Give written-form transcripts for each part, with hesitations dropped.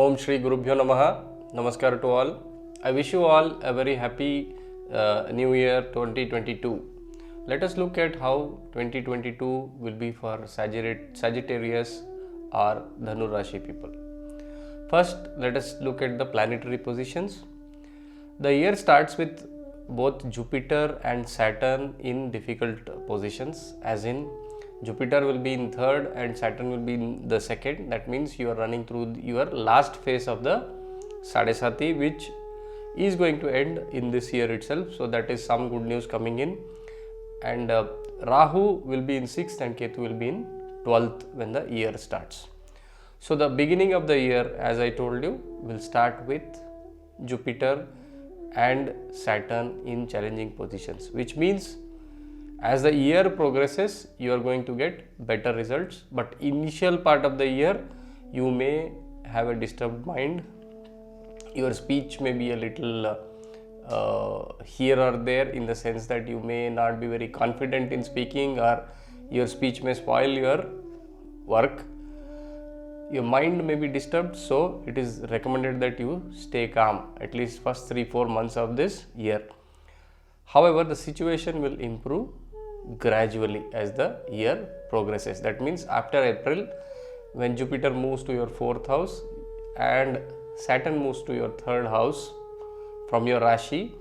Om Shri Gurubhyo Namaha. Namaskar to all. I wish you all a very happy New Year 2022. Let us look at how 2022 will be for Sagittarius or Dhanu Rashi people. First, let us look at the planetary positions. The year starts with both Jupiter and Saturn in difficult positions, as in Jupiter will be in third and Saturn will be in the second. That means you are running through your last phase of the Sadesati, which is going to end in this year itself. So that is some good news coming in. And Rahu will be in 6th and Ketu will be in 12th when the year starts. So the beginning of the year, as I told you, will start with Jupiter and Saturn in challenging positions, which means as the year progresses, you are going to get better results. But initial part of the year, you may have a disturbed mind. Your speech may be a little here or there, in the sense that you may not be very confident in speaking, or your speech may spoil your work. Your mind may be disturbed, so it is recommended that you stay calm at least first 3-4 months of this year. However, the situation will improve gradually as the year progresses. That means after April, when Jupiter moves to your 4th house and Saturn moves to your 3rd house from your Rashi,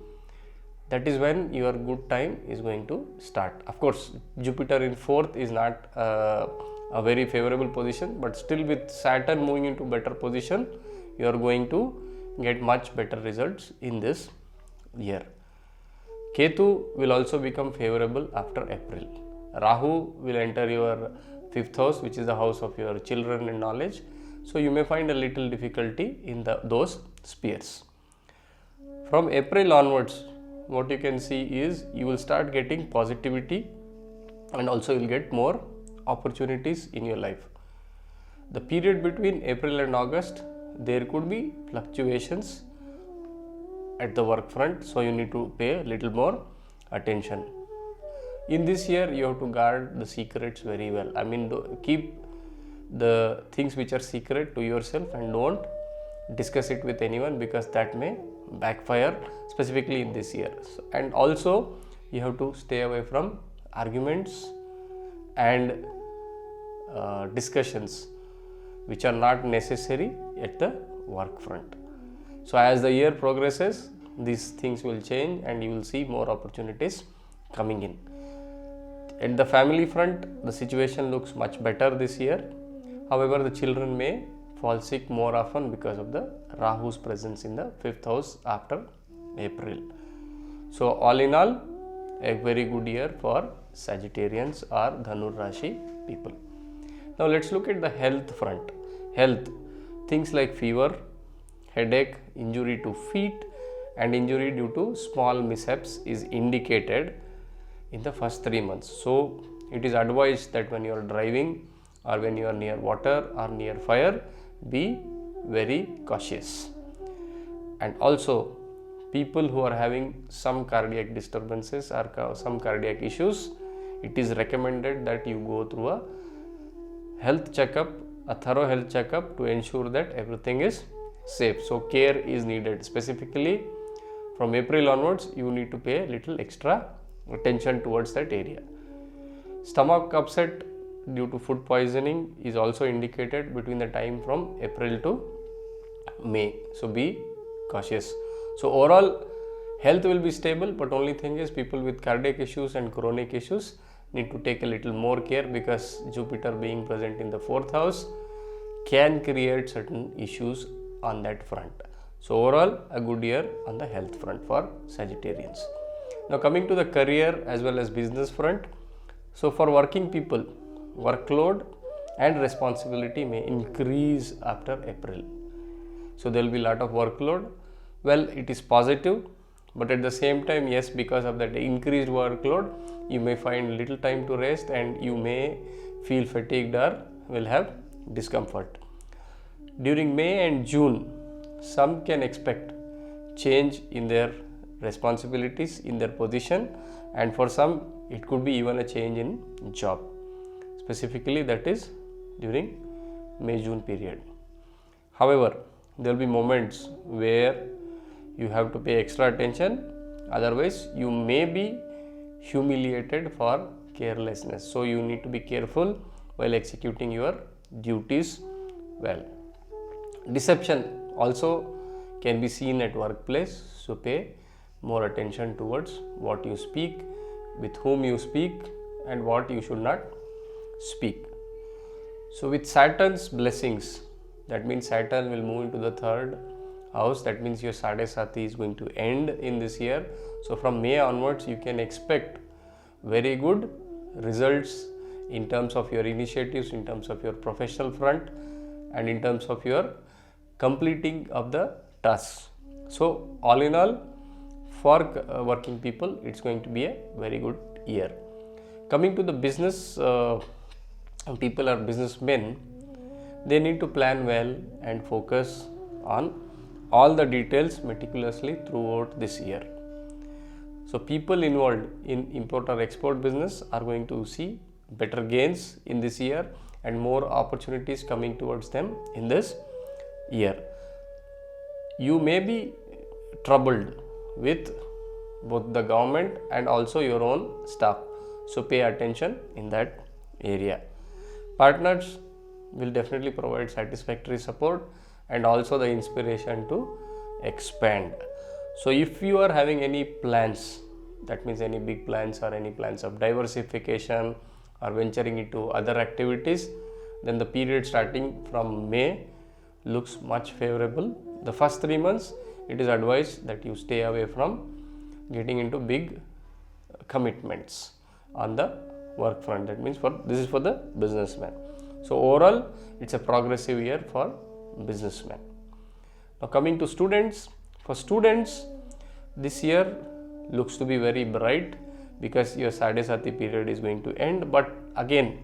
that is when your good time is going to start. Of course, Jupiter in 4th is not a very favorable position, but still with Saturn moving into better position, you are going to get much better results in this year. Ketu will also become favorable after April. Rahu will enter your 5th house, which is the house of your children and knowledge. So you may find a little difficulty in those spheres. From April onwards, what you can see is you will start getting positivity, and also you will get more opportunities in your life. The period between April and August, there could be fluctuations at the work front, so you need to pay a little more attention. In this year, you have to guard the secrets very well. I mean, keep the things which are secret to yourself and don't discuss it with anyone, because that may backfire, specifically in this year. And also, you have to stay away from arguments and discussions which are not necessary at the work front. So as the year progresses, these things will change and you will see more opportunities coming in. At the family front, the situation looks much better this year. However, the children may fall sick more often because of the Rahu's presence in the 5th house after April. So all in all, a very good year for Sagittarians or Dhanu Rashi people. Now let's look at the health front. Health, things like fever, headache, injury to feet and injury due to small mishaps is indicated in the first 3 months. So it is advised that when you are driving or when you are near water or near fire, be very cautious. And also, people who are having some cardiac disturbances or some cardiac issues, it is recommended that you go through a health checkup, a thorough health checkup, to ensure that everything is safe. So care is needed. Specifically from April onwards, you need to pay a little extra attention towards that area. Stomach upset due to food poisoning is also indicated between the time from April to May. So be cautious. So overall, health will be stable, but only thing is people with cardiac issues and chronic issues need to take a little more care, because Jupiter being present in the 4th house can create certain issues on that front. So overall, a good year on the health front for Sagittarians. Now coming to the career as well as business front. So for working people, workload and responsibility may increase after April. So there will be a lot of workload. Well, it is positive, but at the same time, yes, because of that increased workload, you may find little time to rest and you may feel fatigued or will have discomfort. During May and June, some can expect change in their responsibilities, in their position, and for some it could be even a change in job. Specifically, that is during May-June period. However, there will be moments where you have to pay extra attention, otherwise you may be humiliated for carelessness. So you need to be careful while executing your duties well. Deception also can be seen at workplace, so pay more attention towards what you speak, with whom you speak, and what you should not speak. So with Saturn's blessings, that means Saturn will move into the third house, that means your Sadesati is going to end in this year. So from May onwards you can expect very good results in terms of your initiatives, in terms of your professional front, and in terms of your completing of the tasks. So all in all, for working people, it's going to be a very good year. Coming to the business people or businessmen, they need to plan well and focus on all the details meticulously throughout this year. So people involved in import or export business are going to see better gains in this year and more opportunities coming towards them in this year. You may be troubled with both the government and also your own staff, so pay attention in that area. Partners will definitely provide satisfactory support and also the inspiration to expand. So if you are having any plans, that means any big plans or any plans of diversification or venturing into other activities, then the period starting from May looks much favorable. The first 3 months, it is advised that you stay away from getting into big commitments on the work front. That means this is for the businessman. So overall, it's a progressive year for businessmen. Now coming to students, for students, this year looks to be very bright because your Sadesati period is going to end. But again,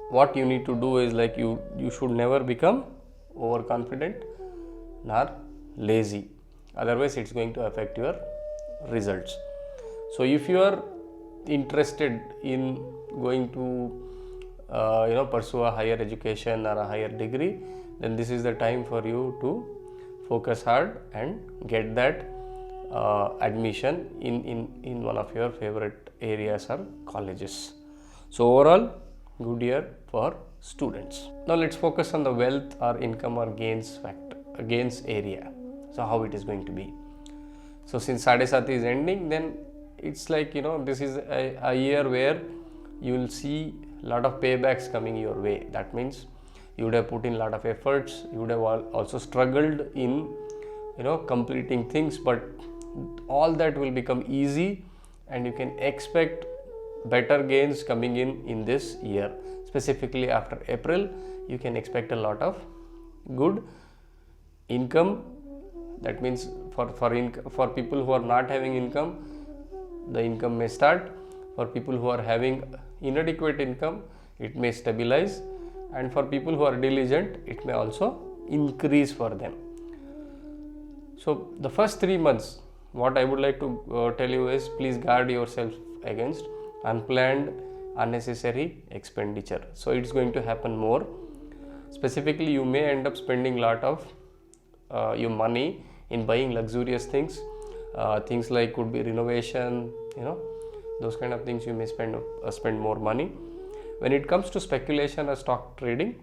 what you need to do is like you should never become overconfident nor lazy, otherwise it's going to affect your results. So if you are interested in going to pursue a higher education or a higher degree, then this is the time for you to focus hard and get that admission in one of your favorite areas or colleges. So overall, good year for students. Now let's focus on the wealth or income or gains area. So how it is going to be. So since Sadesati is ending, then it's like, this is a year where you will see a lot of paybacks coming your way. That means you would have put in a lot of efforts, you would have also struggled in completing things, but all that will become easy and you can expect better gains coming in this year. Specifically after April, you can expect a lot of good income. That means for people who are not having income, the income may start. For people who are having inadequate income, it may stabilize, and for people who are diligent, it may also increase for them. So the first 3 months, what I would like to tell you is, please guard yourself against unplanned unnecessary expenditure. So it's going to happen more. Specifically, you may end up spending a lot of your money in buying luxurious things. Things like could be renovation, those kind of things you may spend more money. When it comes to speculation or stock trading,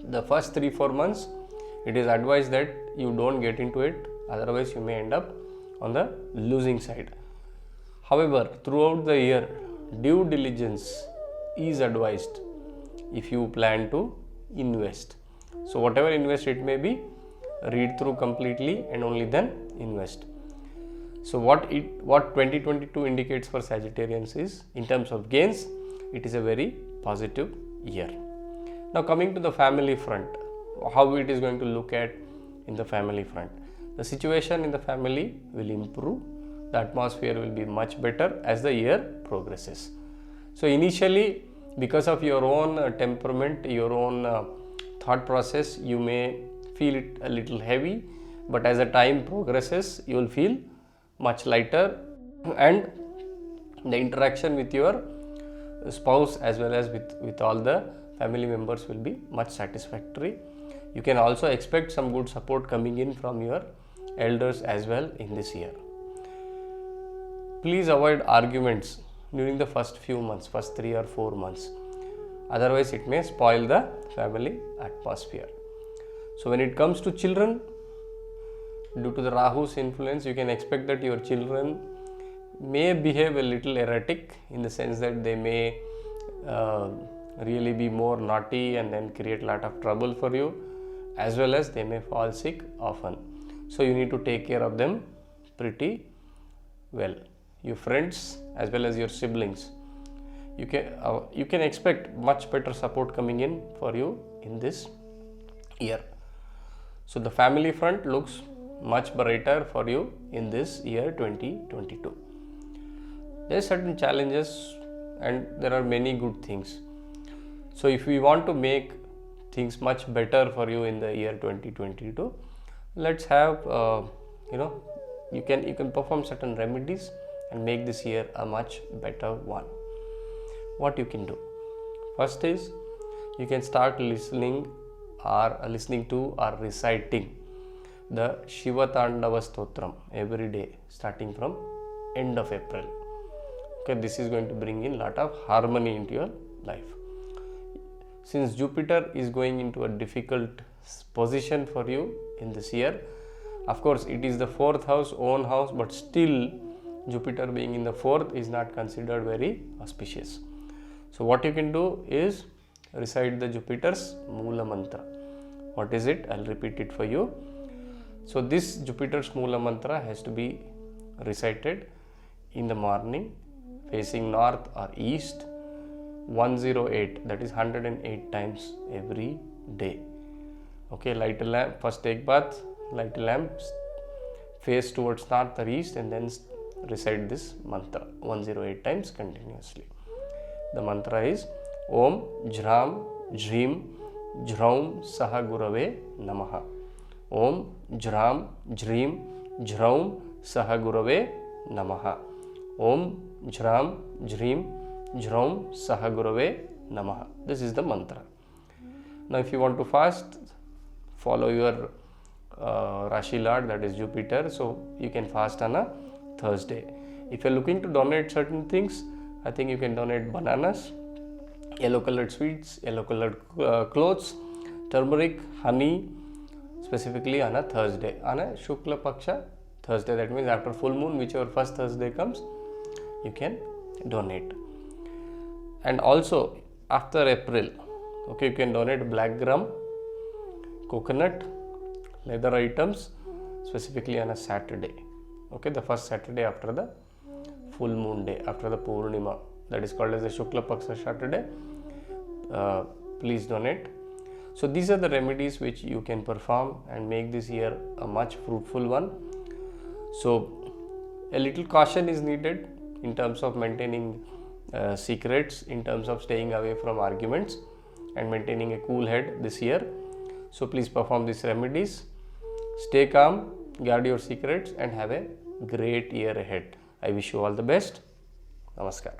the first 3-4 months, it is advised that you don't get into it, otherwise you may end up on the losing side. However, throughout the year, due diligence is advised if you plan to invest. So whatever invest it may be, read through completely and only then invest. So what 2022 indicates for Sagittarians is, in terms of gains, it is a very positive year. Now coming to the family front, how it is going to look at in the family front. The situation in the family will improve. The atmosphere will be much better as the year progresses. So initially, because of your own temperament, your own thought process, you may feel it a little heavy, but as the time progresses, you will feel much lighter, and the interaction with your spouse as well as with all the family members will be much satisfactory. You can also expect some good support coming in from your elders as well in this year. Please avoid arguments during the first few months, first 3 or 4 months. Otherwise, it may spoil the family atmosphere. So, when it comes to children, due to the Rahu's influence, you can expect that your children may behave a little erratic, in the sense that they may really be more naughty and then create a lot of trouble for you, as well as they may fall sick often. So, you need to take care of them pretty well. Your friends as well as your siblings, you can expect much better support coming in for you in this year. So, the family front looks much brighter for you in this year 2022. There are certain challenges and there are many good things. So, if we want to make things much better for you in the year 2022, let's have you can perform certain remedies and make this year a much better one. What you can do? First is, you can start listening to or reciting the Shiva Tandava Stotram every day starting from end of April. Okay, this is going to bring in lot of harmony into your life. Since Jupiter is going into a difficult position for you in this year, of course it is the 4th house, own house, but still Jupiter being in the 4th is not considered very auspicious. So what you can do is recite the Jupiter's Moola Mantra. What is it? I'll repeat it for you. So this Jupiter's Moola Mantra has to be recited in the morning, facing north or east, 108, that is 108 times every day. Okay, light a lamp, first take bath, light a lamp, face towards north or east, and then recite this mantra 108 times continuously. The mantra is Om Jram Jrim Jraum Saha Gurave Namaha. Om Jram Jrim Jraum Saha Gurave Namaha. Om Jram Jrim Jraum Saha Gurave Namaha. This is the mantra. Now, if you want to fast, follow your Rashi Lord, that is Jupiter. So you can fast on a Thursday. If you are looking to donate certain things, I think you can donate bananas, yellow colored sweets, yellow colored clothes, turmeric, honey, specifically on a Thursday, on a Shukla Paksha Thursday. That means after full moon, whichever first Thursday comes, you can donate. And also after April, okay, you can donate black gram, coconut, leather items, specifically on a Saturday. Okay, the first Saturday after the full moon day, after the Purnima, that is called as the Shukla Paksha Saturday. Please donate. So these are the remedies which you can perform and make this year a much fruitful one. So a little caution is needed in terms of maintaining secrets, in terms of staying away from arguments and maintaining a cool head this year. So please perform these remedies, stay calm, guard your secrets, and have a great year ahead. I wish you all the best. Namaskar.